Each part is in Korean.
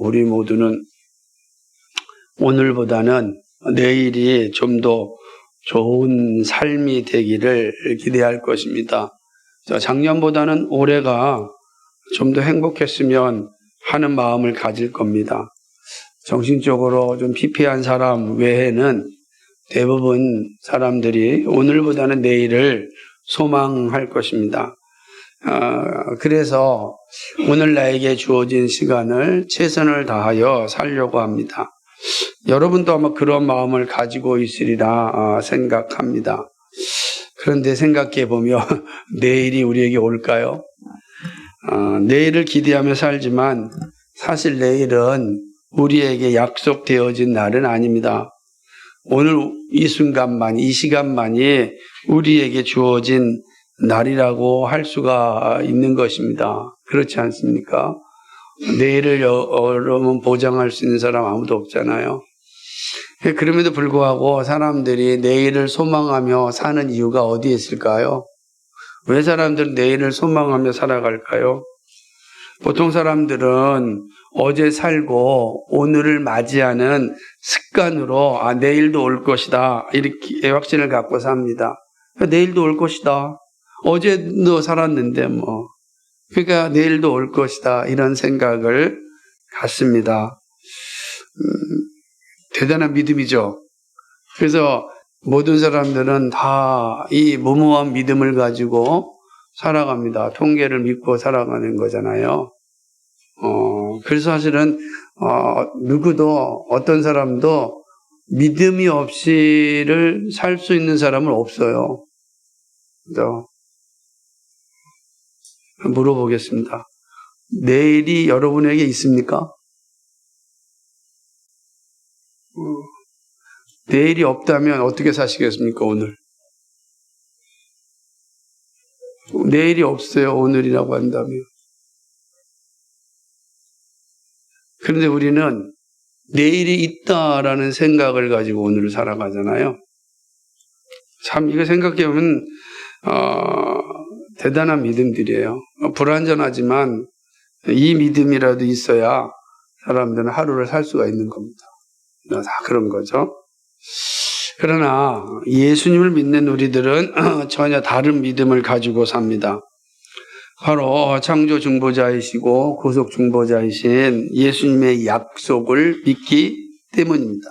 우리 모두는 오늘보다는 내일이 좀 더 좋은 삶이 되기를 기대할 것입니다. 작년보다는 올해가 좀 더 행복했으면 하는 마음을 가질 겁니다. 정신적으로 좀 피폐한 사람 외에는 대부분 사람들이 오늘보다는 내일을 소망할 것입니다. 그래서 오늘 나에게 주어진 시간을 최선을 다하여 살려고 합니다. 여러분도 아마 그런 마음을 가지고 있으리라 생각합니다. 그런데 생각해 보면 내일이 우리에게 올까요? 내일을 기대하며 살지만 사실 내일은 우리에게 약속되어진 날은 아닙니다. 오늘 이 순간만, 이 시간만이 우리에게 주어진 날이라고 할 수가 있는 것입니다. 그렇지 않습니까? 내일을 여러분 보장할 수 있는 사람 아무도 없잖아요. 그럼에도 불구하고 사람들이 내일을 소망하며 사는 이유가 어디에 있을까요? 왜 사람들은 내일을 소망하며 살아갈까요? 보통 사람들은 어제 살고 오늘을 맞이하는 습관으로 내일도 올 것이다 이렇게 확신을 갖고 삽니다. 내일도 올 것이다. 어제도 살았는데 그러니까 내일도 올 것이다 이런 생각을 갖습니다. 대단한 믿음이죠. 그래서 모든 사람들은 다 이 무모한 믿음을 가지고 살아갑니다. 통계를 믿고 살아가는 거잖아요. 그래서 사실은 누구도 어떤 사람도 믿음이 없이를 살 수 있는 사람은 없어요. 그래서 물어보겠습니다. 내일이 여러분에게 있습니까? 내일이 없다면 어떻게 사시겠습니까, 오늘? 내일이 없어요, 오늘이라고 한다면. 그런데 우리는 내일이 있다라는 생각을 가지고 오늘을 살아가잖아요. 참, 이거 생각해보면, 대단한 믿음들이에요. 불완전하지만 이 믿음이라도 있어야 사람들은 하루를 살 수가 있는 겁니다. 다 그런 거죠. 그러나 예수님을 믿는 우리들은 전혀 다른 믿음을 가지고 삽니다. 바로 창조 중보자이시고 구속 중보자이신 예수님의 약속을 믿기 때문입니다.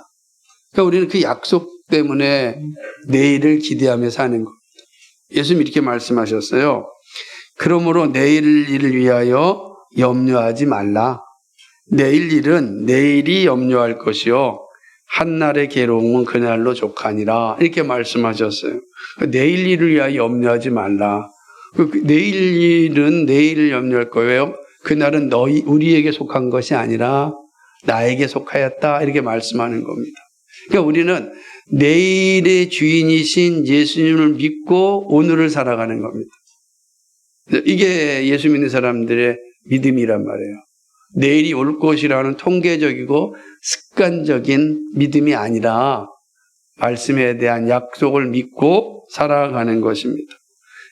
그러니까 우리는 그 약속 때문에 내일을 기대하며 사는 겁니다. 예수님이 이렇게 말씀하셨어요. 그러므로 내일 일을 위하여 염려하지 말라. 내일 일은 내일이 염려할 것이요 한날의 괴로움은 그날로 족하니라 이렇게 말씀하셨어요. 내일 일을 위하여 염려하지 말라. 내일 일은 내일을 염려할 거예요. 그날은 우리에게 속한 것이 아니라 나에게 속하였다 이렇게 말씀하는 겁니다. 그러니까 우리는 내일의 주인이신 예수님을 믿고 오늘을 살아가는 겁니다. 이게 예수 믿는 사람들의 믿음이란 말이에요. 내일이 올 것이라는 통계적이고 습관적인 믿음이 아니라 말씀에 대한 약속을 믿고 살아가는 것입니다.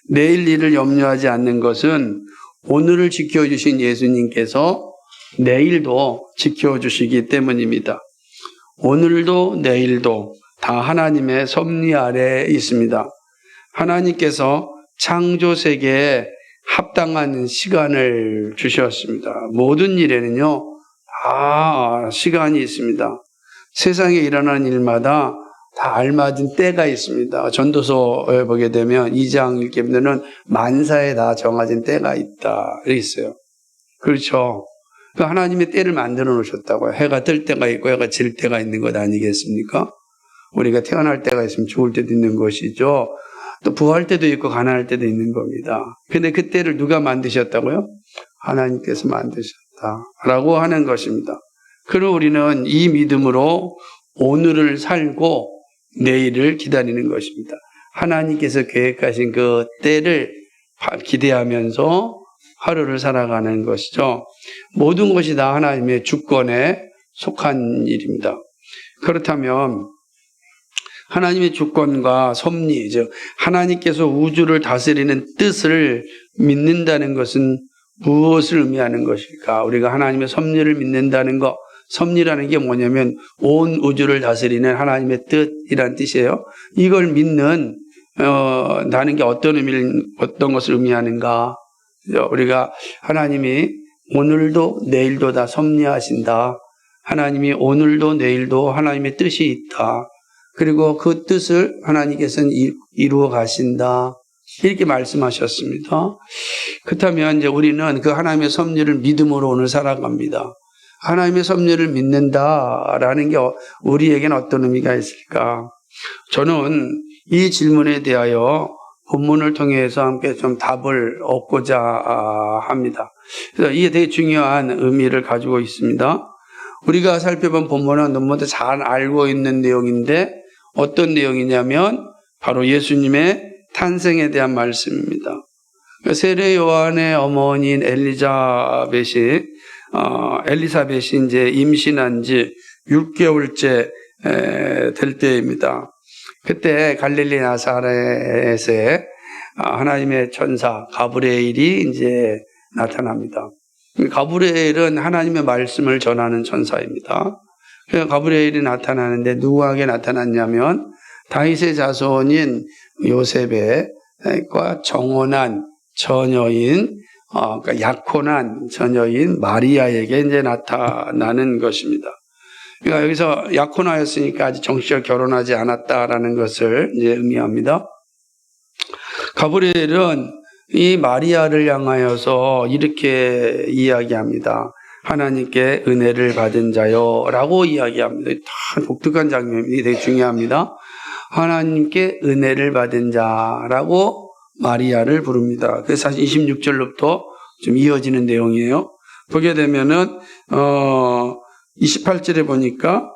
내일 일을 염려하지 않는 것은 오늘을 지켜주신 예수님께서 내일도 지켜주시기 때문입니다. 오늘도 내일도 다 하나님의 섭리 아래에 있습니다. 하나님께서 창조 세계에 합당한 시간을 주셨습니다. 모든 일에는요, 다 시간이 있습니다. 세상에 일어나는 일마다 다 알맞은 때가 있습니다. 전도서에 보게 되면 2장 읽게 되면 만사에 다 정해진 때가 있다. 이렇게 있어요. 그렇죠. 하나님의 때를 만들어 놓으셨다고요. 해가 뜰 때가 있고 해가 질 때가 있는 것 아니겠습니까? 우리가 태어날 때가 있으면 죽을 때도 있는 것이죠. 또 부활 때도 있고 가난할 때도 있는 겁니다. 근데 그 때를 누가 만드셨다고요? 하나님께서 만드셨다라고 하는 것입니다. 그리고 우리는 이 믿음으로 오늘을 살고 내일을 기다리는 것입니다. 하나님께서 계획하신 그 때를 기대하면서 하루를 살아가는 것이죠. 모든 것이 다 하나님의 주권에 속한 일입니다. 그렇다면 하나님의 주권과 섭리, 즉 하나님께서 우주를 다스리는 뜻을 믿는다는 것은 무엇을 의미하는 것일까? 우리가 하나님의 섭리를 믿는다는 것, 섭리라는 게 뭐냐면 온 우주를 다스리는 하나님의 뜻이란 뜻이에요. 이걸 믿는 나는 게 어떤 것을 의미하는가? 우리가 하나님이 오늘도 내일도 다 섭리하신다. 하나님이 오늘도 내일도 하나님의 뜻이 있다. 그리고 그 뜻을 하나님께서는 이루어 가신다. 이렇게 말씀하셨습니다. 그렇다면 이제 우리는 그 하나님의 섭리를 믿음으로 오늘 살아갑니다. 하나님의 섭리를 믿는다라는 게 우리에게는 어떤 의미가 있을까? 저는 이 질문에 대하여 본문을 통해서 함께 좀 답을 얻고자 합니다. 그래서 이게 되게 중요한 의미를 가지고 있습니다. 우리가 살펴본 본문은 너무도 잘 알고 있는 내용인데 어떤 내용이냐면 바로 예수님의 탄생에 대한 말씀입니다. 세례 요한의 어머니인 엘리사벳이 이제 임신한 지 6개월째 될 때입니다. 그때 갈릴리 나사렛에 하나님의 천사 가브리엘이 이제 나타납니다. 가브리엘은 하나님의 말씀을 전하는 천사입니다. 그래서 가브리엘이 나타나는데 누구에게 나타났냐면 다윗의 자손인 요셉과 정혼한 처녀인 그러니까 약혼한 처녀인 마리아에게 이제 나타나는 것입니다. 그러니까 여기서 약혼하였으니까 아직 정식으로 결혼하지 않았다라는 것을 이제 의미합니다. 가브리엘은 이 마리아를 향하여서 이렇게 이야기합니다. 하나님께 은혜를 받은 자요 라고 이야기합니다. 다 독특한 장면이 되게 중요합니다. 하나님께 은혜를 받은 자라고 마리아를 부릅니다. 그래서 사실 26절로부터 좀 이어지는 내용이에요. 보게 되면은 28절에 보니까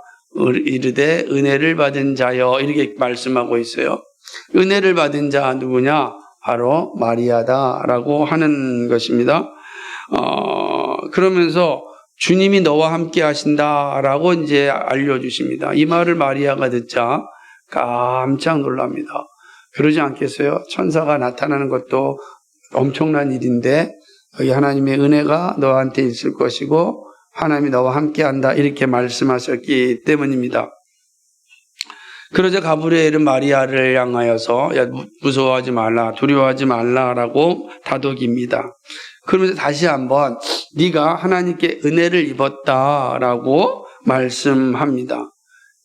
이르되 은혜를 받은 자여 이렇게 말씀하고 있어요. 은혜를 받은 자 누구냐? 바로 마리아다라고 하는 것입니다. 그러면서 주님이 너와 함께 하신다라고 이제 알려주십니다. 이 말을 마리아가 듣자 깜짝 놀랍니다. 그러지 않겠어요? 천사가 나타나는 것도 엄청난 일인데 여기 하나님의 은혜가 너한테 있을 것이고 하나님이 너와 함께한다 이렇게 말씀하셨기 때문입니다. 그러자 가브리엘은 마리아를 향하여서 야, 무서워하지 말라, 두려워하지 말라라고 다독입니다. 그러면서 다시 한번 네가 하나님께 은혜를 입었다라고 말씀합니다.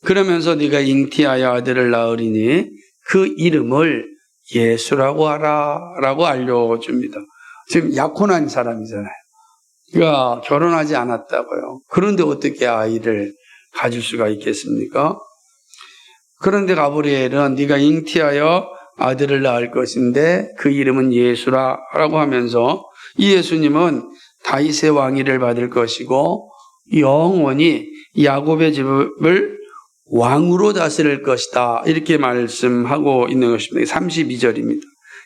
그러면서 네가 잉티하여 아들을 낳으리니 그 이름을 예수라고 하라라고 알려줍니다. 지금 약혼한 사람이잖아요. 그러니까 결혼하지 않았다고요. 그런데 어떻게 아이를 가질 수가 있겠습니까? 그런데 가브리엘은 네가 잉티하여 아들을 낳을 것인데 그 이름은 예수라라고 하면서 이 예수님은 다윗의 왕위를 받을 것이고 영원히 야곱의 집을 왕으로 다스릴 것이다 이렇게 말씀하고 있는 것입니다. 32절입니다.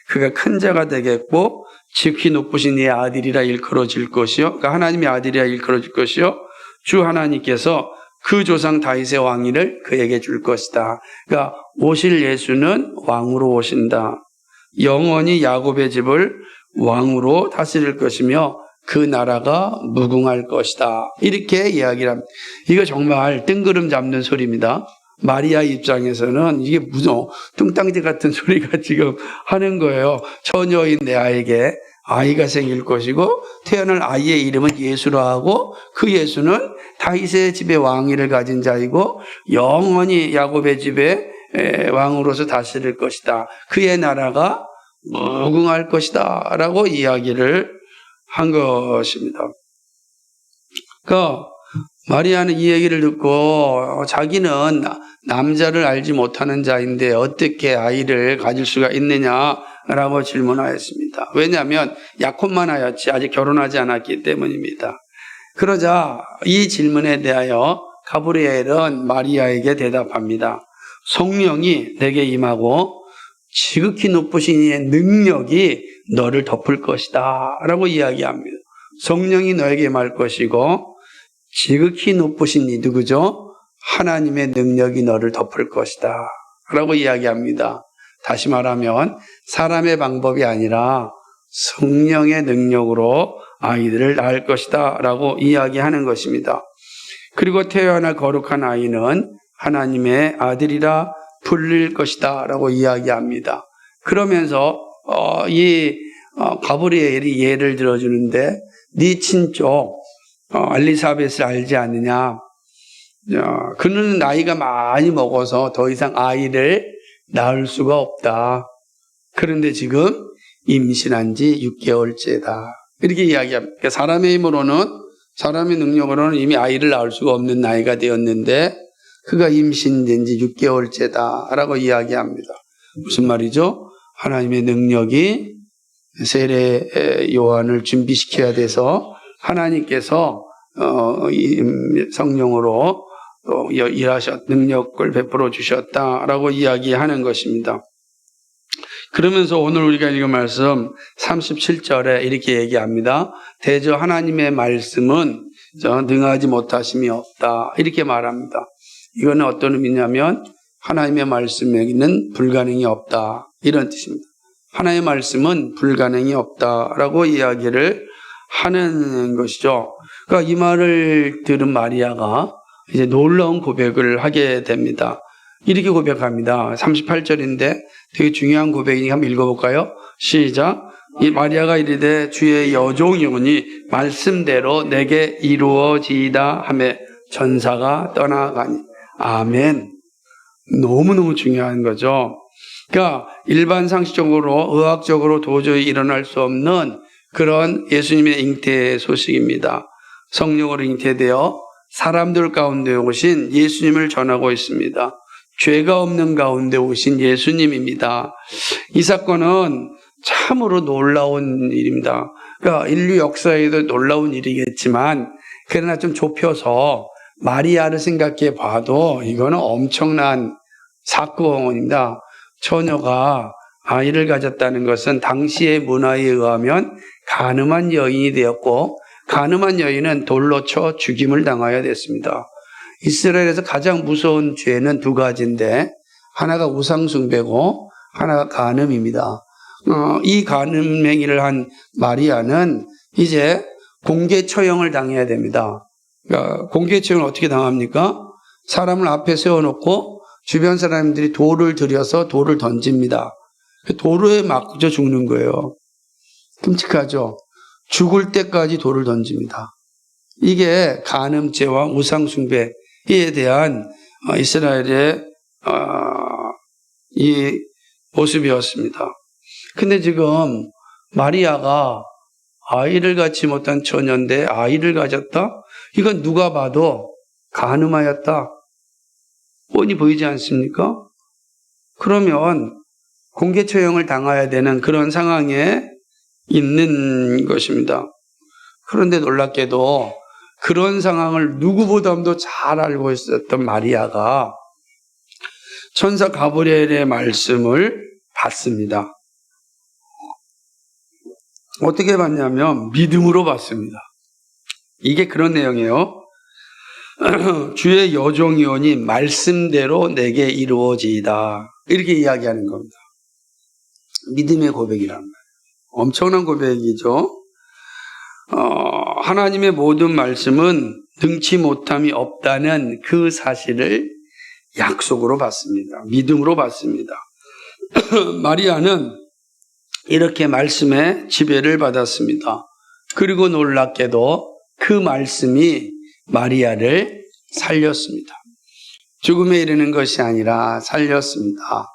그가 큰 자가 되겠고 지극히 높으신 이의 아들이라 일컬어질 것이요, 그러니까 하나님의 아들이라 일컬어질 것이요, 주 하나님께서 그 조상 다윗의 왕위를 그에게 줄 것이다. 그러니까 오실 예수는 왕으로 오신다. 영원히 야곱의 집을 왕으로 다스릴 것이며 그 나라가 무궁할 것이다. 이렇게 이야기를 합니다. 이거 정말 뜬구름 잡는 소리입니다. 마리아 입장에서는 이게 무슨 뚱땅지 같은 소리가 지금 하는 거예요. 처녀인 내 아이에게 아이가 생길 것이고 태어날 아이의 이름은 예수라 하고 그 예수는 다윗의 집의 왕위를 가진 자이고 영원히 야곱의 집의 왕으로서 다스릴 것이다. 그의 나라가 무궁할 것이다 라고 이야기를 한 것입니다. 그러니까 마리아는 이 얘기를 듣고 자기는 남자를 알지 못하는 자인데 어떻게 아이를 가질 수가 있느냐라고 질문하였습니다. 왜냐하면 약혼만 하였지 아직 결혼하지 않았기 때문입니다. 그러자 이 질문에 대하여 가브리엘은 마리아에게 대답합니다. 성령이 내게 임하고 지극히 높으신 이의 능력이 너를 덮을 것이다 라고 이야기합니다. 성령이 너에게 임할 것이고 지극히 높으신 이 누구죠? 하나님의 능력이 너를 덮을 것이다 라고 이야기합니다. 다시 말하면 사람의 방법이 아니라 성령의 능력으로 아이들을 낳을 것이다 라고 이야기하는 것입니다. 그리고 태어날 거룩한 아이는 하나님의 아들이라 불릴 것이다 라고 이야기합니다. 그러면서 가브리엘이 예를 들어주는데 네 친족 엘리사벳을 알지 않느냐. 그는 나이가 많이 먹어서 더 이상 아이를 낳을 수가 없다. 그런데 지금 임신한 지 6개월째다. 이렇게 이야기합니다. 그러니까 사람의 능력으로는 이미 아이를 낳을 수가 없는 나이가 되었는데 그가 임신된 지 6개월째다 라고 이야기합니다. 무슨 말이죠? 하나님의 능력이 세례 요한을 준비시켜야 돼서 하나님께서 성령으로 능력을 베풀어 주셨다라고 이야기하는 것입니다. 그러면서 오늘 우리가 읽은 말씀 37절에 이렇게 얘기합니다. 대저 하나님의 말씀은 능하지 못하심이 없다. 이렇게 말합니다. 이거는 어떤 의미냐면 하나님의 말씀에는 불가능이 없다. 이런 뜻입니다. 하나님의 말씀은 불가능이 없다라고 이야기를 하는 것이죠. 그러니까 이 말을 들은 마리아가 이제 놀라운 고백을 하게 됩니다. 이렇게 고백합니다. 38절인데 되게 중요한 고백이니까 한번 읽어볼까요? 시작. 이 마리아가 이르되 주의 여종이오니 말씀대로 내게 이루어지이다 하매 천사가 떠나가니. 아멘. 너무너무 중요한 거죠. 그러니까 일반 상식적으로 의학적으로 도저히 일어날 수 없는 그런 예수님의 잉태 소식입니다. 성령으로 잉태되어 사람들 가운데 오신 예수님을 전하고 있습니다. 죄가 없는 가운데 오신 예수님입니다. 이 사건은 참으로 놀라운 일입니다. 그러니까 인류 역사에도 놀라운 일이겠지만 그러나 좀 좁혀서 마리아를 생각해 봐도 이거는 엄청난 사건입니다. 처녀가 아이를 가졌다는 것은 당시의 문화에 의하면 간음한 여인이 되었고 간음한 여인은 돌로 쳐 죽임을 당해야 됐습니다. 이스라엘에서 가장 무서운 죄는 두 가지인데 하나가 우상숭배고 하나가 간음입니다. 이 간음 행위를 한 마리아는 이제 공개 처형을 당해야 됩니다. 그러니까 공개 처형을 어떻게 당합니까? 사람을 앞에 세워놓고 주변 사람들이 돌을 들여서 돌을 던집니다. 도로에 맞춰 죽는 거예요. 끔찍하죠? 죽을 때까지 돌을 던집니다. 이게 간음죄와 우상숭배에 대한 이스라엘의 이 모습이었습니다. 근데 지금 마리아가 아이를 갖지 못한 처녀인데 아이를 가졌다? 이건 누가 봐도 간음하였다. 뻔히 보이지 않습니까? 그러면 공개 처형을 당해야 되는 그런 상황에 있는 것입니다. 그런데 놀랍게도 그런 상황을 누구보다도 잘 알고 있었던 마리아가 천사 가브리엘의 말씀을 받습니다. 어떻게 받냐면 믿음으로 받습니다. 이게 그런 내용이에요. 주의 여종이오니 말씀대로 내게 이루어지이다. 이렇게 이야기하는 겁니다. 믿음의 고백이란 말이에요. 엄청난 고백이죠. 하나님의 모든 말씀은 능치 못함이 없다는 그 사실을 약속으로 받습니다. 믿음으로 받습니다. 마리아는 이렇게 말씀의 지배를 받았습니다. 그리고 놀랍게도 그 말씀이 마리아를 살렸습니다. 죽음에 이르는 것이 아니라 살렸습니다.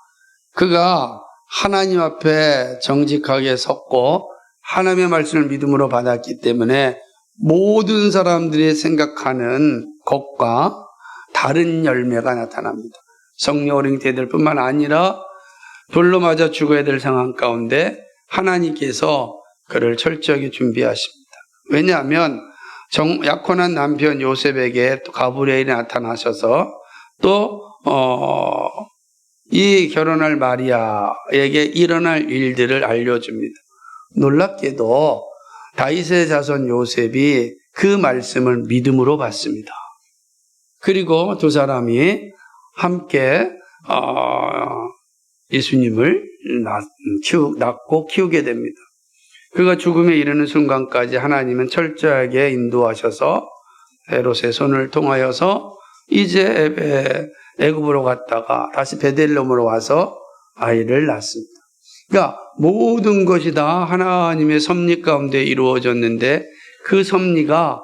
그가 하나님 앞에 정직하게 섰고 하나님의 말씀을 믿음으로 받았기 때문에 모든 사람들이 생각하는 것과 다른 열매가 나타납니다. 성령으로 잉태될 뿐만 아니라 돌로 맞아 죽어야 될 상황 가운데 하나님께서 그를 철저하게 준비하십니다. 왜냐하면 약혼한 남편 요셉에게 또 가브리엘이 나타나셔서 또 이 결혼할 마리아에게 일어날 일들을 알려줍니다. 놀랍게도 다윗의 자손 요셉이 그 말씀을 믿음으로 받습니다. 그리고 두 사람이 함께 예수님을 낳고 키우게 됩니다. 그가 죽음에 이르는 순간까지 하나님은 철저하게 인도하셔서 헤롯의 손을 통하여서 이제 애굽으로 갔다가 다시 베들레헴으로 와서 아이를 낳습니다. 그러니까 모든 것이 다 하나님의 섭리 가운데 이루어졌는데 그 섭리가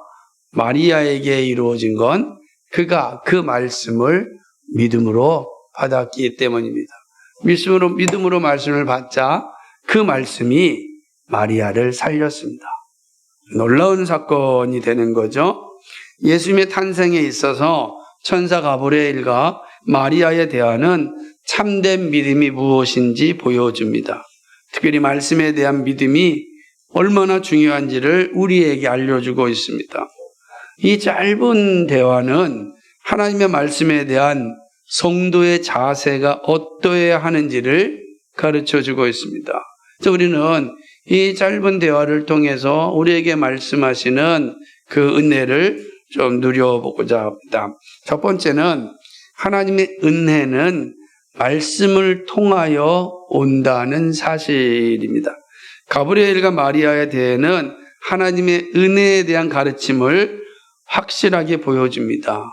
마리아에게 이루어진 건 그가 그 말씀을 믿음으로 받았기 때문입니다. 믿음으로 말씀을 받자 그 말씀이 마리아를 살렸습니다. 놀라운 사건이 되는 거죠. 예수님의 탄생에 있어서 천사 가브리엘과 마리아의 대화는 참된 믿음이 무엇인지 보여줍니다. 특별히 말씀에 대한 믿음이 얼마나 중요한지를 우리에게 알려주고 있습니다. 이 짧은 대화는 하나님의 말씀에 대한 성도의 자세가 어떠해야 하는지를 가르쳐주고 있습니다. 그래서 우리는 이 짧은 대화를 통해서 우리에게 말씀하시는 그 은혜를 좀 누려보고자 합니다. 첫 번째는 하나님의 은혜는 말씀을 통하여 온다는 사실입니다. 가브리엘과 마리아의 대회는 하나님의 은혜에 대한 가르침을 확실하게 보여줍니다.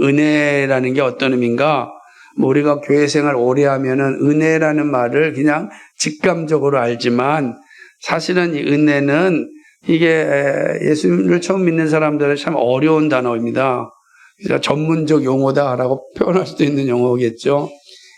은혜라는 게 어떤 의미인가? 우리가 교회 생활 오래 하면은 은혜라는 말을 그냥 직감적으로 알지만 사실은 이 은혜는 이게 예수님을 처음 믿는 사람들은 참 어려운 단어입니다. 전문적 용어다라고 표현할 수도 있는 용어겠죠.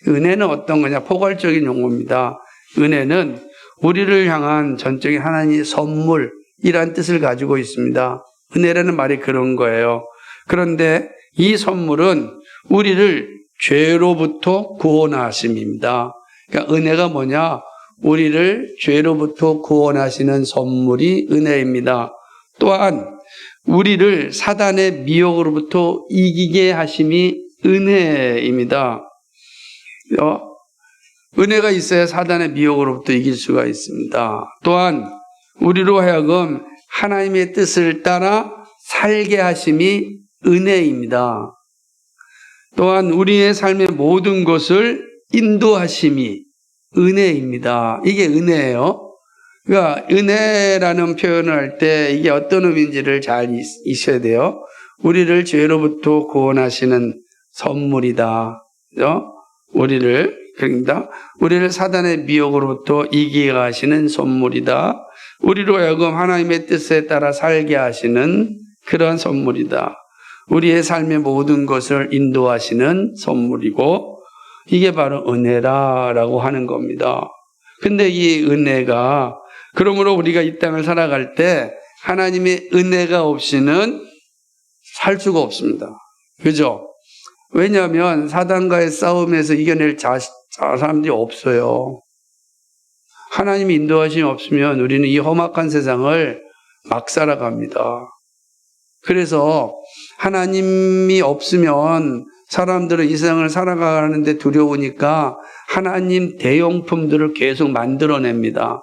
은혜는 어떤 거냐? 포괄적인 용어입니다. 은혜는 우리를 향한 전적인 하나님의 선물이란 뜻을 가지고 있습니다. 은혜라는 말이 그런 거예요. 그런데 이 선물은 우리를 죄로부터 구원하심입니다. 그러니까 은혜가 뭐냐? 우리를 죄로부터 구원하시는 선물이 은혜입니다. 또한 우리를 사단의 미혹으로부터 이기게 하심이 은혜입니다. 은혜가 있어야 사단의 미혹으로부터 이길 수가 있습니다. 또한 우리로 하여금 하나님의 뜻을 따라 살게 하심이 은혜입니다. 또한 우리의 삶의 모든 것을 인도하심이 은혜입니다. 이게 은혜예요. 그러니까 은혜라는 표현을 할 때 이게 어떤 의미인지를 잘 있어야 돼요. 우리를 죄로부터 구원하시는 선물이다. 그죠? 우리를 사단의 미혹으로부터 이기게 하시는 선물이다. 우리로 하여금 하나님의 뜻에 따라 살게 하시는 그런 선물이다. 우리의 삶의 모든 것을 인도하시는 선물이고 이게 바로 은혜라고 하는 겁니다. 근데 이 은혜가 그러므로 우리가 이 땅을 살아갈 때 하나님의 은혜가 없이는 살 수가 없습니다. 그죠? 왜냐하면 사단과의 싸움에서 이겨낼 사람들이 없어요. 하나님이 인도하심이 없으면 우리는 이 험악한 세상을 막 살아갑니다. 그래서 하나님이 없으면 사람들은 이 세상을 살아가는데 두려우니까 하나님 대용품들을 계속 만들어냅니다.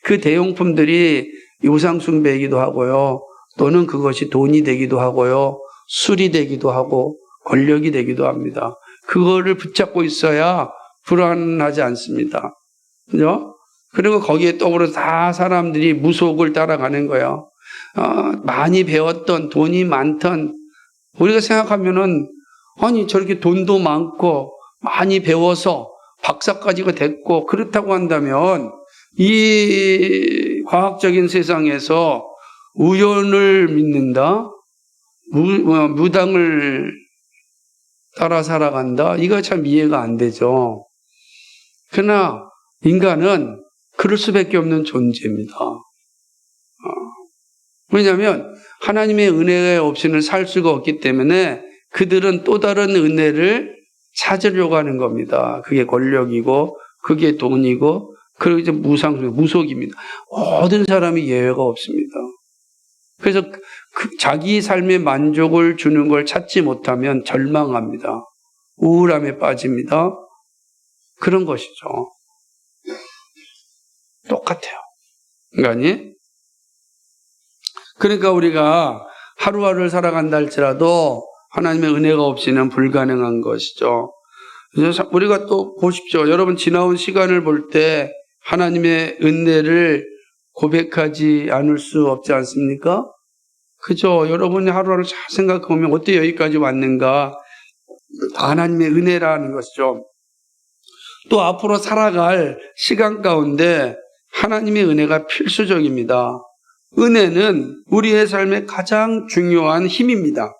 그 대용품들이 우상숭배이기도 하고요. 또는 그것이 돈이 되기도 하고요. 술이 되기도 하고 권력이 되기도 합니다. 그거를 붙잡고 있어야 불안하지 않습니다. 그죠? 그리고 거기에 떠오르서 다 사람들이 무속을 따라가는 거예요. 많이 배웠던 돈이 많던 우리가 생각하면은 아니 저렇게 돈도 많고 많이 배워서 박사까지가 됐고 그렇다고 한다면 이 과학적인 세상에서 우연을 믿는다? 무당을 따라 살아간다? 이거 참 이해가 안 되죠. 그러나 인간은 그럴 수밖에 없는 존재입니다. 왜냐하면 하나님의 은혜 없이는 살 수가 없기 때문에 그들은 또 다른 은혜를 찾으려고 하는 겁니다. 그게 권력이고 그게 돈이고 그리고 이제 무속입니다. 모든 사람이 예외가 없습니다. 그래서 자기 삶의 만족을 주는 걸 찾지 못하면 절망합니다. 우울함에 빠집니다. 그런 것이죠. 똑같아요. 인간이. 그러니까 우리가 하루하루를 살아간다 할지라도 하나님의 은혜가 없이는 불가능한 것이죠. 그래서 우리가 또 보십시오. 여러분 지나온 시간을 볼 때 하나님의 은혜를 고백하지 않을 수 없지 않습니까? 그죠? 여러분이 하루하루 잘 생각해보면 어떻게 여기까지 왔는가? 하나님의 은혜라는 것이죠. 또 앞으로 살아갈 시간 가운데 하나님의 은혜가 필수적입니다. 은혜는 우리의 삶의 가장 중요한 힘입니다.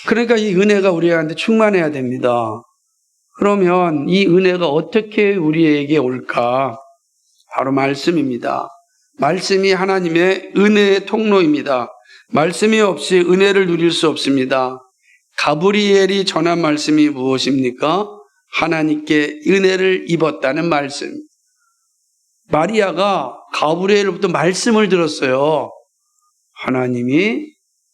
그러니까 이 은혜가 우리한테 충만해야 됩니다. 그러면 이 은혜가 어떻게 우리에게 올까? 바로 말씀입니다. 말씀이 하나님의 은혜의 통로입니다. 말씀이 없이 은혜를 누릴 수 없습니다. 가브리엘이 전한 말씀이 무엇입니까? 하나님께 은혜를 입었다는 말씀. 마리아가 가브리엘로부터 말씀을 들었어요. 하나님이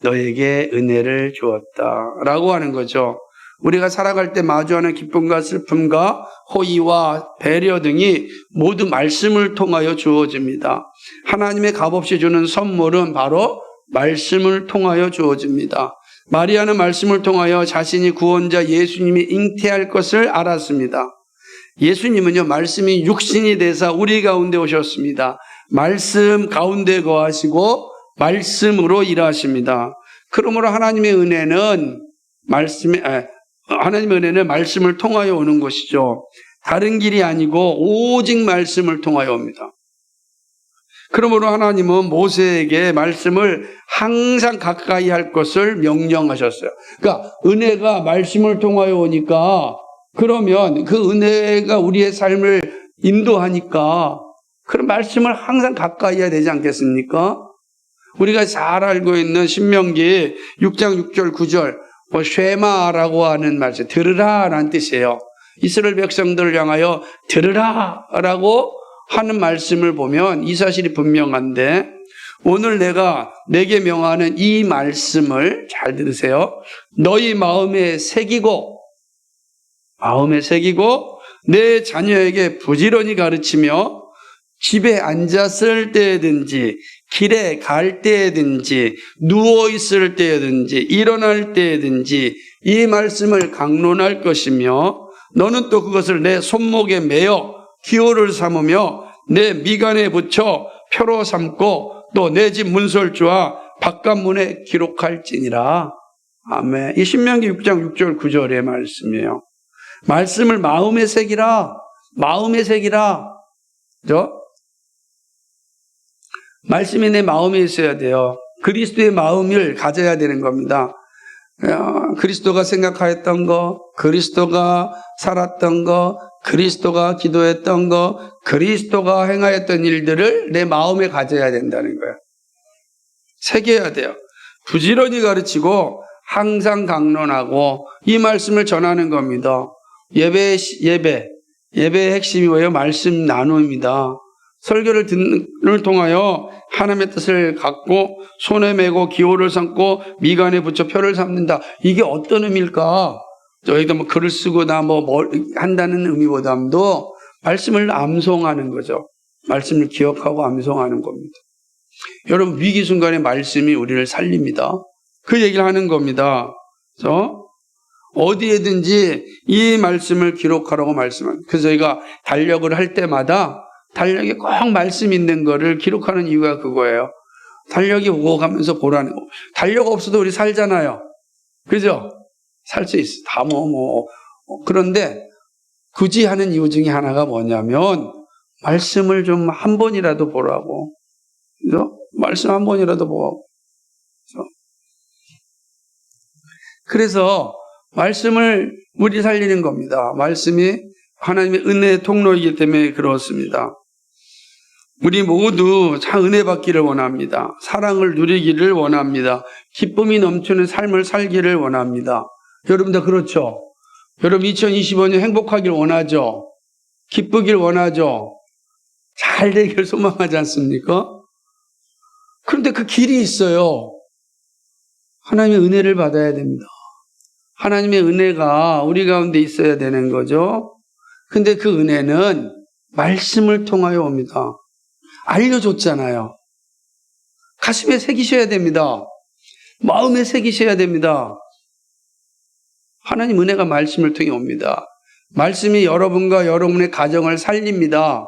너에게 은혜를 주었다라고 하는 거죠. 우리가 살아갈 때 마주하는 기쁨과 슬픔과 호의와 배려 등이 모두 말씀을 통하여 주어집니다. 하나님의 값없이 주는 선물은 바로 말씀을 통하여 주어집니다. 마리아는 말씀을 통하여 자신이 구원자 예수님이 잉태할 것을 알았습니다. 예수님은요, 말씀이 육신이 되사 우리 가운데 오셨습니다. 말씀 가운데 거하시고 말씀으로 일하십니다. 그러므로 하나님의 은혜는 말씀을 통하여 오는 것이죠. 다른 길이 아니고 오직 말씀을 통하여 옵니다. 그러므로 하나님은 모세에게 말씀을 항상 가까이 할 것을 명령하셨어요. 그러니까 은혜가 말씀을 통하여 오니까 그러면 그 은혜가 우리의 삶을 인도하니까 그런 말씀을 항상 가까이 해야 되지 않겠습니까? 우리가 잘 알고 있는 신명기 6장 6절 9절 쉐마라고 하는 말씀, 들으라라는 뜻이에요. 이스라엘 백성들을 향하여 들으라라고 하는 말씀을 보면 이 사실이 분명한데, 오늘 내게 명하는 이 말씀을 잘 들으세요. 너희 마음에 새기고 내 자녀에게 부지런히 가르치며 집에 앉았을 때든지 길에 갈 때든지 누워 있을 때든지 일어날 때든지 이 말씀을 강론할 것이며, 너는 또 그것을 내 손목에 매어 기호를 삼으며 내 미간에 붙여 표로 삼고 또 내 집 문설주와 바깥문에 기록할지니라. 아멘. 이 신명기 6장 6절 9절의 말씀이에요. 말씀을 마음에 새기라. 그죠? 말씀이 내 마음에 있어야 돼요. 그리스도의 마음을 가져야 되는 겁니다. 그리스도가 생각하였던 거, 그리스도가 살았던 거, 그리스도가 기도했던 거, 그리스도가 행하였던 일들을 내 마음에 가져야 된다는 거예요. 새겨야 돼요. 부지런히 가르치고 항상 강론하고 이 말씀을 전하는 겁니다. 예배의 핵심이 뭐예요? 말씀 나눔입니다. 설교를 통하여 하나님의 뜻을 갖고 손에 메고 기호를 삼고 미간에 붙여 표를 삼는다. 이게 어떤 의미일까? 저희도 뭐 글을 쓰거나 뭐 한다는 의미보다도 말씀을 암송하는 거죠. 말씀을 기억하고 암송하는 겁니다. 여러분, 위기 순간에 말씀이 우리를 살립니다. 그 얘기를 하는 겁니다. 그래서 어디에든지 이 말씀을 기록하라고 말씀합니다. 그래서 저희가 달력을 할 때마다 달력에 꼭 말씀 있는 거를 기록하는 이유가 그거예요. 달력이 오고 가면서 보라는 거. 달력 없어도 우리 살잖아요. 그죠? 살 수 있어. 그런데 굳이 하는 이유 중에 하나가 뭐냐면 말씀을 좀 한 번이라도 보라고. 그죠? 말씀 한 번이라도 보라고. 그래서 말씀을 우리 살리는 겁니다. 말씀이 하나님의 은혜의 통로이기 때문에 그렇습니다. 우리 모두 참 은혜 받기를 원합니다. 사랑을 누리기를 원합니다. 기쁨이 넘치는 삶을 살기를 원합니다. 여러분 다 그렇죠? 여러분 2025년 행복하길 원하죠? 기쁘길 원하죠? 잘 되길 소망하지 않습니까? 그런데 그 길이 있어요. 하나님의 은혜를 받아야 됩니다. 하나님의 은혜가 우리 가운데 있어야 되는 거죠. 근데 그 은혜는 말씀을 통하여 옵니다. 알려줬잖아요. 가슴에 새기셔야 됩니다. 마음에 새기셔야 됩니다. 하나님 은혜가 말씀을 통해 옵니다. 말씀이 여러분과 여러분의 가정을 살립니다.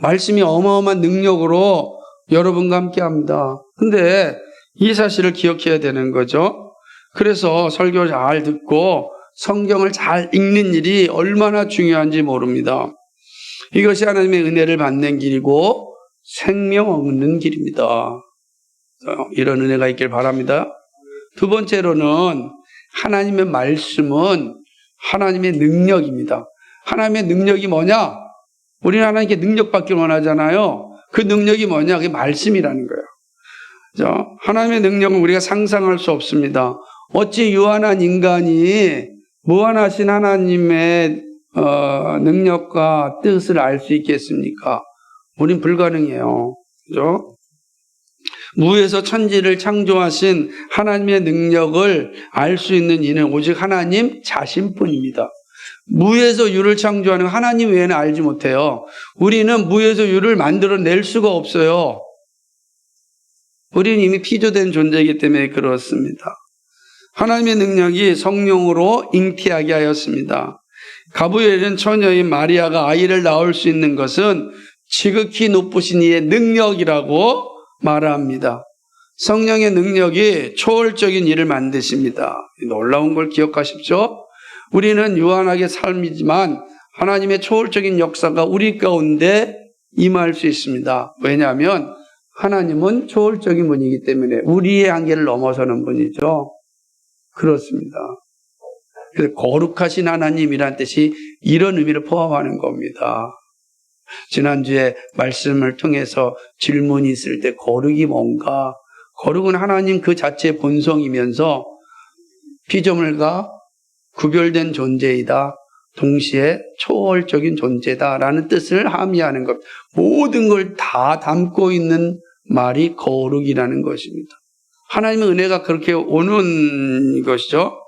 말씀이 어마어마한 능력으로 여러분과 함께 합니다. 근데 이 사실을 기억해야 되는 거죠. 그래서 설교 잘 듣고 성경을 잘 읽는 일이 얼마나 중요한지 모릅니다. 이것이 하나님의 은혜를 받는 길이고 생명 얻는 길입니다. 이런 은혜가 있길 바랍니다. 두 번째로는 하나님의 말씀은 하나님의 능력입니다. 하나님의 능력이 뭐냐? 우리는 하나님께 능력받길 원하잖아요. 그 능력이 뭐냐? 그게 말씀이라는 거예요. 하나님의 능력은 우리가 상상할 수 없습니다. 어찌 유한한 인간이 무한하신 하나님의 능력과 뜻을 알 수 있겠습니까? 우린 불가능해요. 그죠? 무에서 천지를 창조하신 하나님의 능력을 알 수 있는 이는 오직 하나님 자신뿐입니다. 무에서 유를 창조하는 하나님 외에는 알지 못해요. 우리는 무에서 유를 만들어낼 수가 없어요. 우리는 이미 피조된 존재이기 때문에 그렇습니다. 하나님의 능력이 성령으로 잉태하게 하였습니다. 가브리엘은 처녀인 마리아가 아이를 낳을 수 있는 것은 지극히 높으신 이의 능력이라고 말합니다. 성령의 능력이 초월적인 일을 만드십니다. 놀라운 걸 기억하십시오. 우리는 유한하게 삶이지만 하나님의 초월적인 역사가 우리 가운데 임할 수 있습니다. 왜냐하면 하나님은 초월적인 분이기 때문에 우리의 한계를 넘어서는 분이죠. 그렇습니다. 그래서 거룩하신 하나님이란 뜻이 이런 의미를 포함하는 겁니다. 지난주에 말씀을 통해서 질문이 있을 때 거룩이 뭔가? 거룩은 하나님 그 자체의 본성이면서 피조물과 구별된 존재이다. 동시에 초월적인 존재다라는 뜻을 함의하는 것. 모든 걸 다 담고 있는 말이 거룩이라는 것입니다. 하나님의 은혜가 그렇게 오는 것이죠.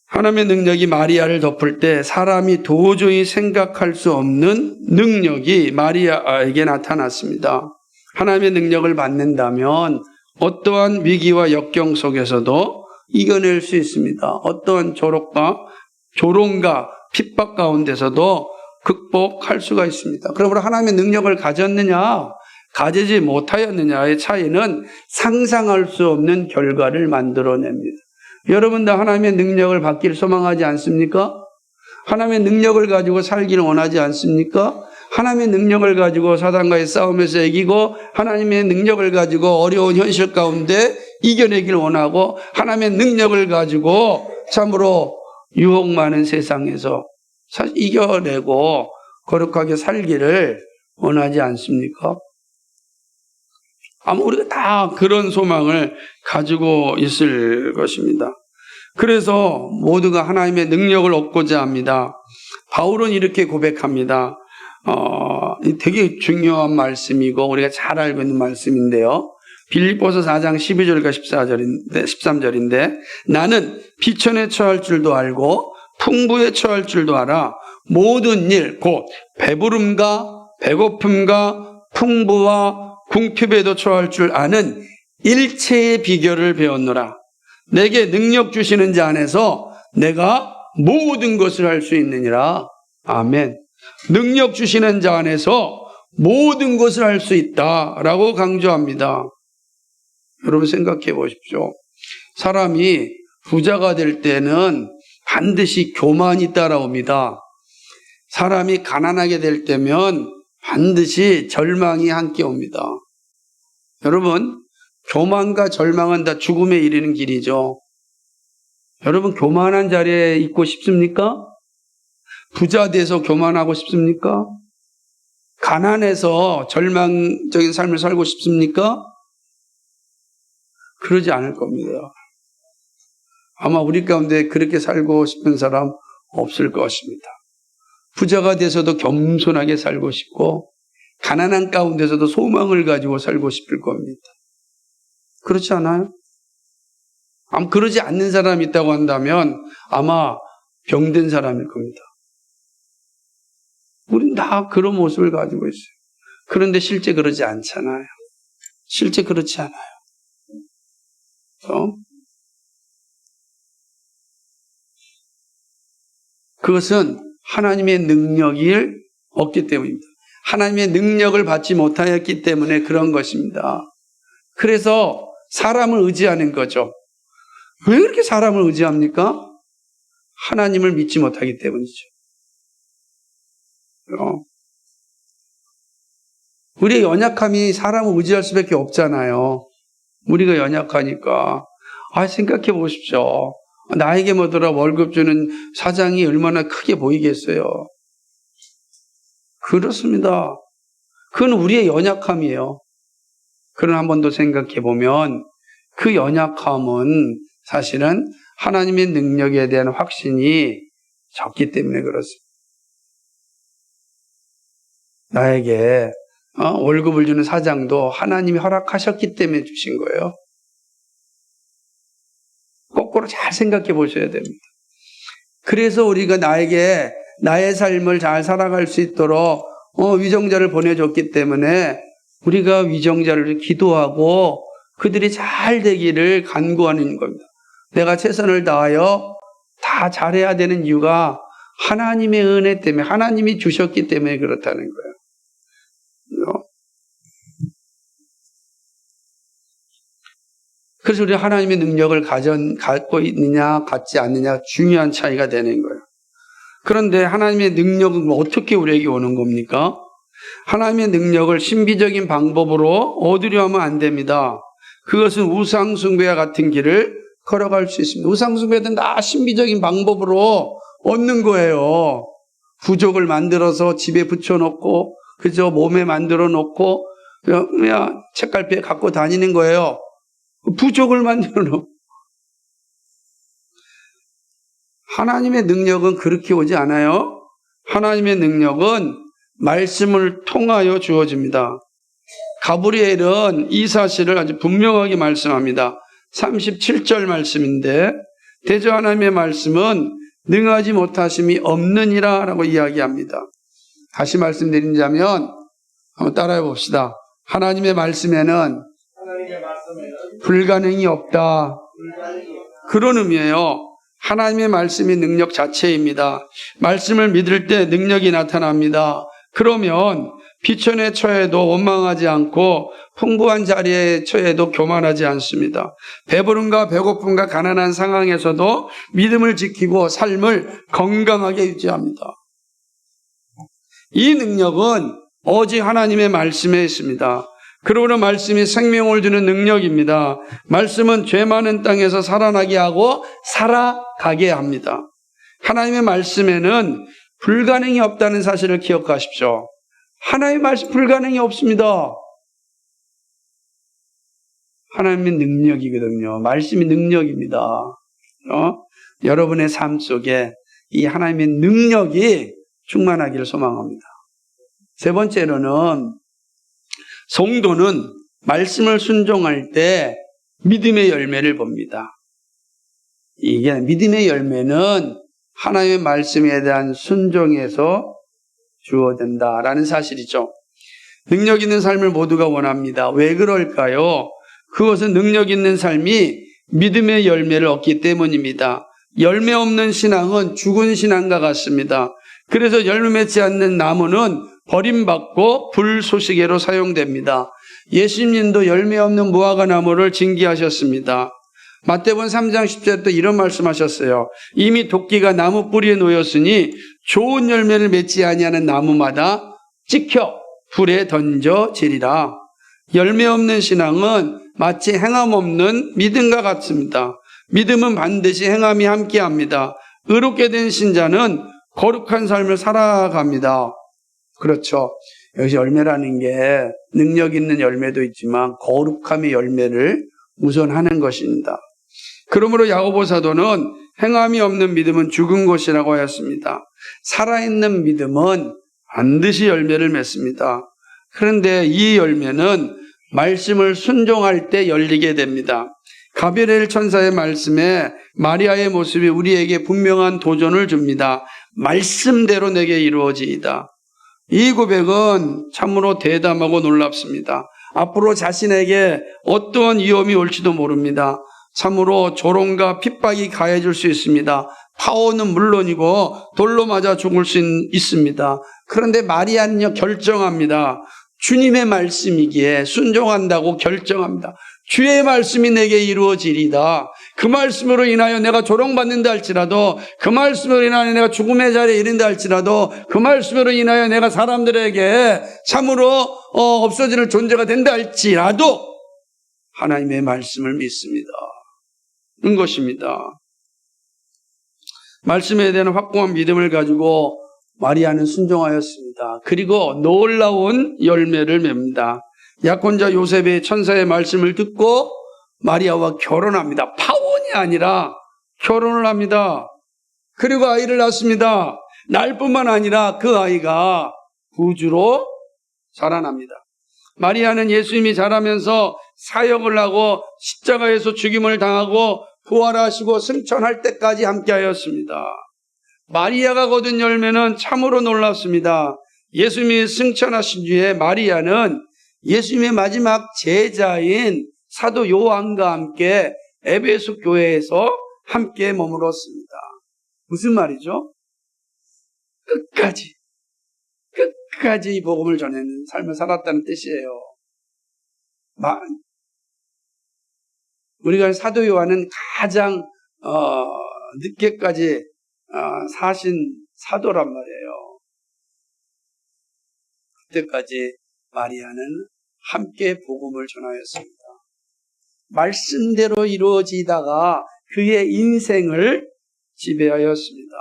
하나님의 능력이 마리아를 덮을 때 사람이 도저히 생각할 수 없는 능력이 마리아에게 나타났습니다. 하나님의 능력을 받는다면 어떠한 위기와 역경 속에서도 이겨낼 수 있습니다. 어떠한 조롱과 핍박 가운데서도 극복할 수가 있습니다. 그러므로 하나님의 능력을 가졌느냐, 가지지 못하였느냐의 차이는 상상할 수 없는 결과를 만들어냅니다. 여러분도 하나님의 능력을 받기를 소망하지 않습니까? 하나님의 능력을 가지고 살기를 원하지 않습니까? 하나님의 능력을 가지고 사단과의 싸움에서 이기고 하나님의 능력을 가지고 어려운 현실 가운데 이겨내기를 원하고 하나님의 능력을 가지고 참으로 유혹 많은 세상에서 이겨내고 거룩하게 살기를 원하지 않습니까? 아마 우리가 다 그런 소망을 가지고 있을 것입니다. 그래서 모두가 하나님의 능력을 얻고자 합니다. 바울은 이렇게 고백합니다. 되게 중요한 말씀이고 우리가 잘 알고 있는 말씀인데요. 빌립보서 4장 12절과 13절인데 나는 비천에 처할 줄도 알고 풍부에 처할 줄도 알아. 모든 일 곧 배부름과 배고픔과 풍부와 궁핍에도 처할 줄 아는 일체의 비결을 배웠노라. 내게 능력 주시는 자 안에서 내가 모든 것을 할 수 있느니라. 아멘. 능력 주시는 자 안에서 모든 것을 할 수 있다라고 강조합니다. 여러분 생각해 보십시오. 사람이 부자가 될 때는 반드시 교만이 따라옵니다. 사람이 가난하게 될 때면 반드시 절망이 함께 옵니다. 여러분, 교만과 절망은 다 죽음에 이르는 길이죠. 여러분, 교만한 자리에 있고 싶습니까? 부자 돼서 교만하고 싶습니까? 가난해서 절망적인 삶을 살고 싶습니까? 그러지 않을 겁니다. 아마 우리 가운데 그렇게 살고 싶은 사람 없을 것입니다. 부자가 돼서도 겸손하게 살고 싶고 가난한 가운데서도 소망을 가지고 살고 싶을 겁니다. 그렇지 않아요? 아마 그러지 않는 사람이 있다고 한다면 아마 병든 사람일 겁니다. 우린 다 그런 모습을 가지고 있어요. 그런데 실제 그러지 않잖아요. 실제 그렇지 않아요. 그것은 하나님의 능력을 얻기 때문입니다. 하나님의 능력을 받지 못하였기 때문에 그런 것입니다. 그래서 사람을 의지하는 거죠. 왜 그렇게 사람을 의지합니까? 하나님을 믿지 못하기 때문이죠. 우리의 연약함이 사람을 의지할 수밖에 없잖아요. 우리가 연약하니까. 생각해 보십시오. 나에게 뭐더라 월급 주는 사장이 얼마나 크게 보이겠어요. 그렇습니다. 그건 우리의 연약함이에요. 그러나 한 번 더 생각해 보면 그 연약함은 사실은 하나님의 능력에 대한 확신이 적기 때문에 그렇습니다. 나에게 월급을 주는 사장도 하나님이 허락하셨기 때문에 주신 거예요. 거꾸로 잘 생각해 보셔야 됩니다. 그래서 우리가 나의 삶을 잘 살아갈 수 있도록 위정자를 보내줬기 때문에 우리가 위정자를 기도하고 그들이 잘 되기를 간구하는 겁니다. 내가 최선을 다하여 다 잘해야 되는 이유가 하나님의 은혜 때문에, 하나님이 주셨기 때문에 그렇다는 거예요. 그래서 우리가 하나님의 능력을 갖고 있느냐 갖지 않느냐 중요한 차이가 되는 거예요. 그런데 하나님의 능력은 어떻게 우리에게 오는 겁니까? 하나님의 능력을 신비적인 방법으로 얻으려 하면 안 됩니다. 그것은 우상숭배와 같은 길을 걸어갈 수 있습니다. 우상숭배는 다 신비적인 방법으로 얻는 거예요. 부족을 만들어서 집에 붙여놓고 그저 몸에 만들어 놓고 그냥 책갈피에 갖고 다니는 거예요. 부족을 만들어 놓고. 하나님의 능력은 그렇게 오지 않아요. 하나님의 능력은 말씀을 통하여 주어집니다. 가브리엘은 이 사실을 아주 분명하게 말씀합니다. 37절 말씀인데 대저 하나님의 말씀은 능하지 못하심이 없느니라 라고 이야기합니다. 다시 말씀드리자면 한번 따라해 봅시다. 하나님의 말씀에는 불가능이 없다. 그런 의미예요. 하나님의 말씀이 능력 자체입니다. 말씀을 믿을 때 능력이 나타납니다. 그러면 비천에 처해도 원망하지 않고 풍부한 자리에 처해도 교만하지 않습니다. 배부름과 배고픔과 가난한 상황에서도 믿음을 지키고 삶을 건강하게 유지합니다. 이 능력은 오직 하나님의 말씀에 있습니다. 그러므로 말씀이 생명을 주는 능력입니다. 말씀은 죄 많은 땅에서 살아나게 하고 살아가게 합니다. 하나님의 말씀에는 불가능이 없다는 사실을 기억하십시오. 하나님의 말씀 불가능이 없습니다. 하나님의 능력이거든요. 말씀이 능력입니다. 여러분의 삶 속에 이 하나님의 능력이 충만하기를 소망합니다. 세 번째로는 성도는 말씀을 순종할 때 믿음의 열매를 봅니다. 이게 믿음의 열매는 하나님의 말씀에 대한 순종에서 주어진다라는 사실이죠. 능력 있는 삶을 모두가 원합니다. 왜 그럴까요? 그것은 능력 있는 삶이 믿음의 열매를 얻기 때문입니다. 열매 없는 신앙은 죽은 신앙과 같습니다. 그래서 열매 맺지 않는 나무는 버림받고 불쏘시개로 사용됩니다. 예수님도 열매 없는 무화과 나무를 징계하셨습니다. 마태복음 3장 10절에 또 이런 말씀하셨어요. 이미 도끼가 나무 뿌리에 놓였으니 좋은 열매를 맺지 아니하는 나무마다 찍혀 불에 던져지리라. 열매 없는 신앙은 마치 행함 없는 믿음과 같습니다. 믿음은 반드시 행함이 함께합니다. 의롭게 된 신자는 거룩한 삶을 살아갑니다. 그렇죠. 여기서 열매라는 게 능력 있는 열매도 있지만 거룩함의 열매를 우선하는 것입니다. 그러므로 야고보 사도는 행함이 없는 믿음은 죽은 것이라고 하였습니다. 살아있는 믿음은 반드시 열매를 맺습니다. 그런데 이 열매는 말씀을 순종할 때 열리게 됩니다. 가브리엘 천사의 말씀에 마리아의 모습이 우리에게 분명한 도전을 줍니다. 말씀대로 내게 이루어지이다. 이 고백은 참으로 대담하고 놀랍습니다. 앞으로 자신에게 어떠한 위험이 올지도 모릅니다. 참으로 조롱과 핍박이 가해질 수 있습니다. 파오는 물론이고 돌로 맞아 죽을 수 있습니다. 그런데 마리아는요, 결정합니다. 주님의 말씀이기에 순종한다고 결정합니다. 주의 말씀이 내게 이루어지리다. 그 말씀으로 인하여 내가 조롱받는다 할지라도, 그 말씀으로 인하여 내가 죽음의 자리에 이른다 할지라도, 그 말씀으로 인하여 내가 사람들에게 참으로 없어지는 존재가 된다 할지라도 하나님의 말씀을 믿습니다. 는 것입니다. 말씀에 대한 확고한 믿음을 가지고 마리아는 순종하였습니다. 그리고 놀라운 열매를 맺습니다. 약혼자 요셉의 천사의 말씀을 듣고 마리아와 결혼합니다. 파혼이 아니라 결혼을 합니다. 그리고 아이를 낳습니다. 날 뿐만 아니라 그 아이가 구주로 자라납니다. 마리아는 예수님이 자라면서 사역을 하고 십자가에서 죽임을 당하고 부활하시고 승천할 때까지 함께하였습니다. 마리아가 거둔 열매는 참으로 놀랍습니다. 예수님이 승천하신 뒤에 마리아는 예수님의 마지막 제자인 사도 요한과 함께 에베소 교회에서 함께 머물었습니다. 무슨 말이죠? 끝까지 이 복음을 전하는 삶을 살았다는 뜻이에요. 우리가 사도 요한은 가장 늦게까지 사신 사도란 말이에요. 그때까지 마리아는 함께 복음을 전하였습니다. 말씀대로 이루어지다가 그의 인생을 지배하였습니다.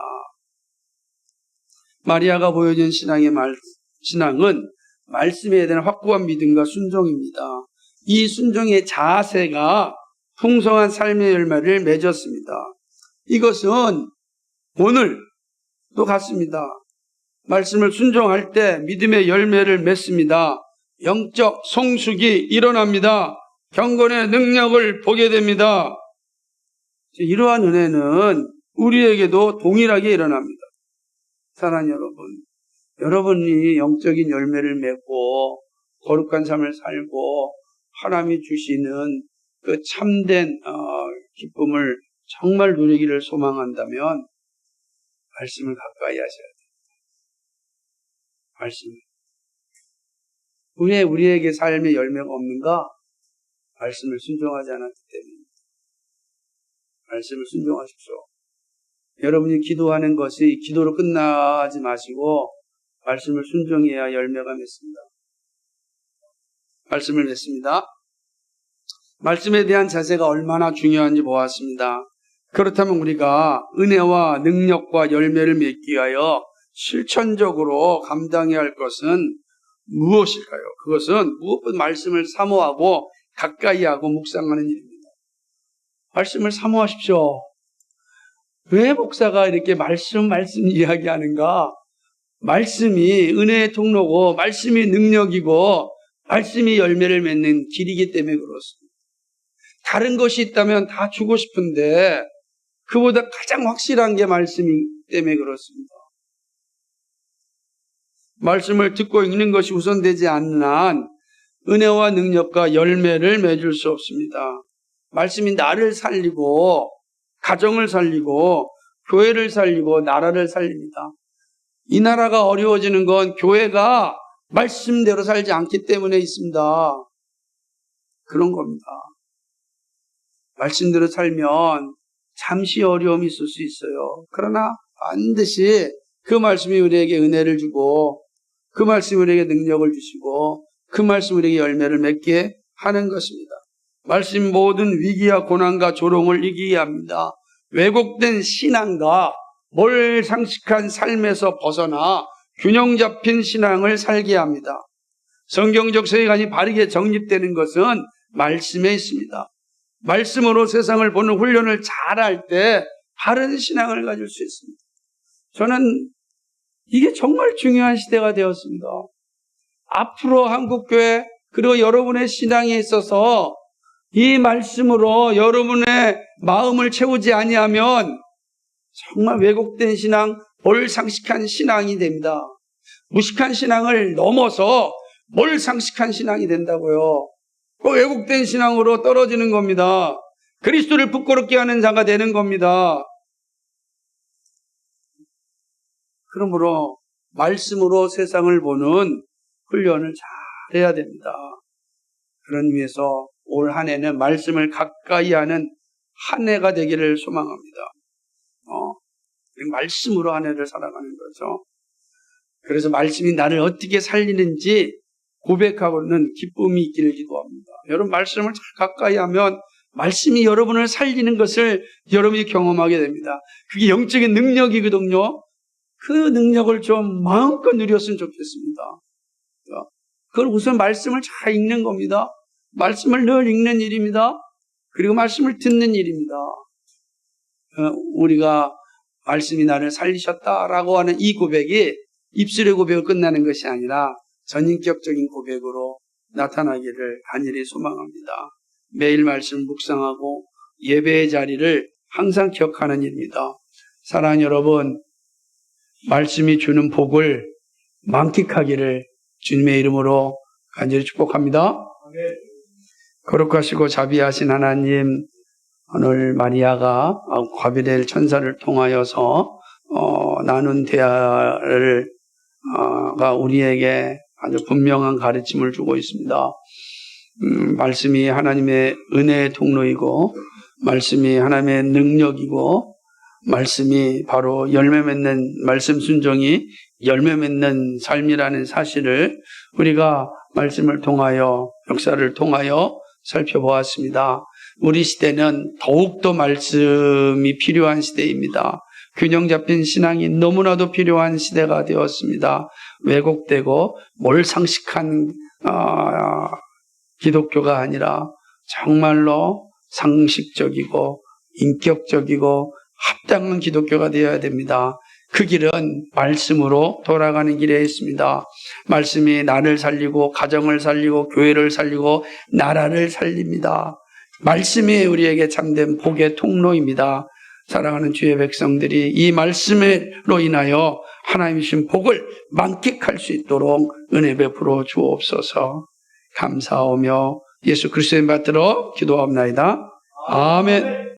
마리아가 보여준 신앙은 말씀에 대한 확고한 믿음과 순종입니다. 이 순종의 자세가 풍성한 삶의 열매를 맺었습니다. 이것은 오늘도 같습니다. 말씀을 순종할 때 믿음의 열매를 맺습니다. 영적 성숙이 일어납니다. 경건의 능력을 보게 됩니다. 이러한 은혜는 우리에게도 동일하게 일어납니다. 사랑하는 여러분, 여러분이 영적인 열매를 맺고 거룩한 삶을 살고 하나님이 주시는 그 참된 기쁨을 정말 누리기를 소망한다면 말씀을 가까이 하셔야 됩니다. 말씀을. 왜 우리에게 삶의 열매가 없는가? 말씀을 순종하지 않았기 때문입니다. 말씀을 순종하십시오. 여러분이 기도하는 것이 기도로 끝나지 마시고 말씀을 순종해야 열매가 맺습니다. 말씀을 맺습니다. 말씀에 대한 자세가 얼마나 중요한지 보았습니다. 그렇다면 우리가 은혜와 능력과 열매를 맺기 위하여 실천적으로 감당해야 할 것은 무엇일까요? 그것은 무엇보다 말씀을 사모하고 가까이 하고 묵상하는 일입니다. 말씀을 사모하십시오. 왜 목사가 이렇게 말씀 이야기하는가? 말씀이 은혜의 통로고 말씀이 능력이고 말씀이 열매를 맺는 길이기 때문에 그렇습니다. 다른 것이 있다면 다 주고 싶은데 그보다 가장 확실한 게 말씀이기 때문에 그렇습니다. 말씀을 듣고 읽는 것이 우선되지 않는 한 은혜와 능력과 열매를 맺을 수 없습니다. 말씀이 나를 살리고 가정을 살리고 교회를 살리고 나라를 살립니다. 이 나라가 어려워지는 건 교회가 말씀대로 살지 않기 때문에 있습니다. 그런 겁니다. 말씀대로 살면 잠시 어려움이 있을 수 있어요. 그러나 반드시 그 말씀이 우리에게 은혜를 주고 그 말씀이 우리에게 능력을 주시고 그 말씀이 우리에게 열매를 맺게 하는 것입니다. 말씀 모든 위기와 고난과 조롱을 이기게 합니다. 왜곡된 신앙과 몰상식한 삶에서 벗어나 균형 잡힌 신앙을 살게 합니다. 성경적 세계관이 바르게 정립되는 것은 말씀에 있습니다. 말씀으로 세상을 보는 훈련을 잘할 때 바른 신앙을 가질 수 있습니다. 저는 이게 정말 중요한 시대가 되었습니다. 앞으로 한국교회 그리고 여러분의 신앙에 있어서 이 말씀으로 여러분의 마음을 채우지 아니하면 정말 왜곡된 신앙, 몰상식한 신앙이 됩니다. 무식한 신앙을 넘어서 몰상식한 신앙이 된다고요. 그 왜곡된 신앙으로 떨어지는 겁니다. 그리스도를 부끄럽게 하는 자가 되는 겁니다. 그러므로 말씀으로 세상을 보는 훈련을 잘 해야 됩니다. 그런 의미에서 올 한 해는 말씀을 가까이 하는 한 해가 되기를 소망합니다. 말씀으로 한 해를 살아가는 거죠. 그래서 말씀이 나를 어떻게 살리는지 고백하고는 기쁨이 있기를 기도합니다. 여러분 말씀을 잘 가까이 하면 말씀이 여러분을 살리는 것을 여러분이 경험하게 됩니다. 그게 영적인 능력이거든요. 그 능력을 좀 마음껏 누렸으면 좋겠습니다. 그걸 우선 말씀을 잘 읽는 겁니다. 말씀을 늘 읽는 일입니다. 그리고 말씀을 듣는 일입니다. 우리가 말씀이 나를 살리셨다라고 하는 이 고백이 입술의 고백으로 끝나는 것이 아니라 전인격적인 고백으로 나타나기를 간절히 소망합니다. 매일 말씀 묵상하고 예배의 자리를 항상 기억하는 일입니다. 사랑하는 여러분, 말씀이 주는 복을 만끽하기를 주님의 이름으로 간절히 축복합니다. 거룩하시고 자비하신 하나님, 오늘 마리아가 가브리엘 천사를 통하여서 나눈 대화를 가 우리에게 아주 분명한 가르침을 주고 있습니다. 말씀이 하나님의 은혜의 통로이고 말씀이 하나님의 능력이고 말씀이 바로 열매 맺는 말씀 순종이 열매 맺는 삶이라는 사실을 우리가 말씀을 통하여 역사를 통하여 살펴보았습니다. 우리 시대는 더욱더 말씀이 필요한 시대입니다. 균형 잡힌 신앙이 너무나도 필요한 시대가 되었습니다. 왜곡되고 몰상식한 기독교가 아니라 정말로 상식적이고 인격적이고 합당한 기독교가 되어야 됩니다. 그 길은 말씀으로 돌아가는 길에 있습니다. 말씀이 나를 살리고 가정을 살리고 교회를 살리고 나라를 살립니다. 말씀이 우리에게 참된 복의 통로입니다. 사랑하는 주의 백성들이 이 말씀으로 인하여 하나님 주신 복을 만끽할 수 있도록 은혜 베풀어 주옵소서. 감사하며 예수 그리스도의 받들어 기도합나이다. 아멘.